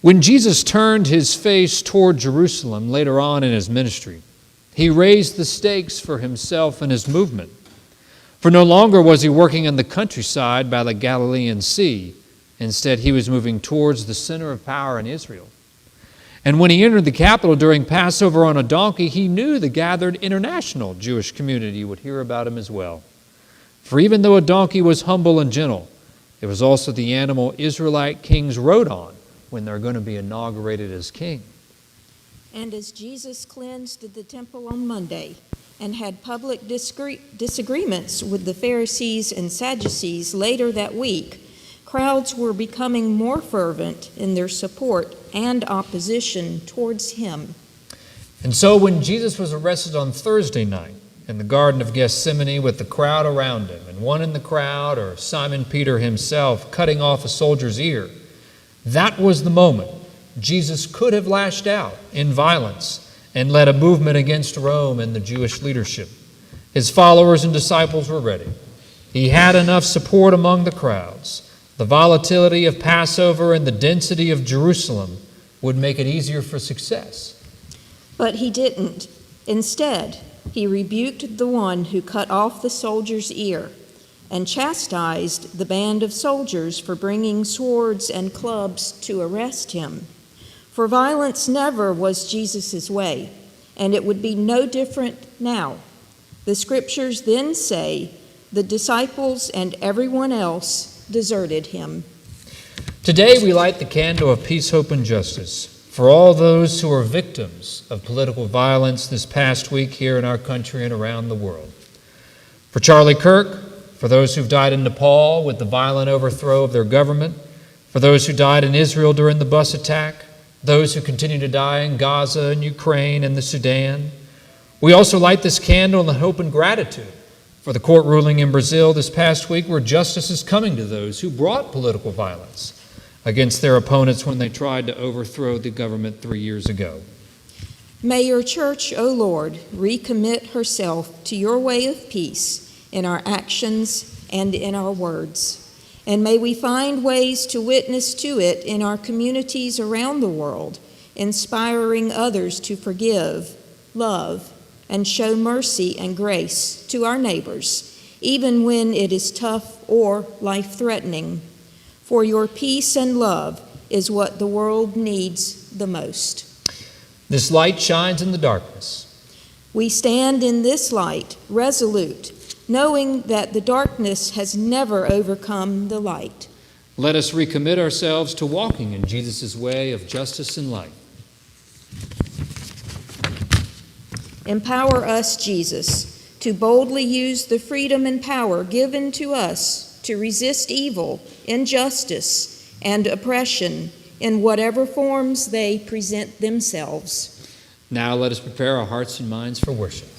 When Jesus turned his face toward Jerusalem later on in his ministry, he raised the stakes for himself and his movement. For no longer was he working in the countryside by the Galilean Sea. Instead, he was moving towards the center of power in Israel. And when he entered the capital during Passover on a donkey, he knew the gathered international Jewish community would hear about him as well. For even though a donkey was humble and gentle, it was also the animal Israelite kings rode on when they're going to be inaugurated as king. And as Jesus cleansed the temple on Monday and had public disagreements with the Pharisees and Sadducees later that week, crowds were becoming more fervent in their support and opposition towards him. And so when Jesus was arrested on Thursday night in the Garden of Gethsemane with the crowd around him, and one in the crowd, or Simon Peter himself, cutting off a soldier's ear, that was the moment Jesus could have lashed out in violence and led a movement against Rome and the Jewish leadership. His followers and disciples were ready. He had enough support among the crowds. The volatility of Passover and the density of Jerusalem would make it easier for success. But he didn't. Instead, he rebuked the one who cut off the soldier's ear and chastised the band of soldiers for bringing swords and clubs to arrest him. For violence never was Jesus' way, and it would be no different now. The scriptures then say the disciples and everyone else deserted him. Today we light the candle of peace, hope, and justice for all those who are victims of political violence this past week here in our country and around the world. For Charlie Kirk, for those who've died in Nepal with the violent overthrow of their government, for those who died in Israel during the bus attack, those who continue to die in Gaza and Ukraine and the Sudan. We also light this candle in the hope and gratitude for the court ruling in Brazil this past week where justice is coming to those who brought political violence against their opponents when they tried to overthrow the government 3 years ago. May your church, O Lord, recommit herself to your way of peace in our actions and in our words. And may we find ways to witness to it in our communities around the world, inspiring others to forgive, love, and show mercy and grace to our neighbors, even when it is tough or life-threatening. For your peace and love is what the world needs the most. This light shines in the darkness. We stand in this light, resolute, knowing that the darkness has never overcome the light. Let us recommit ourselves to walking in Jesus' way of justice and light. Empower us, Jesus, to boldly use the freedom and power given to us to resist evil, injustice, and oppression in whatever forms they present themselves. Now let us prepare our hearts and minds for worship.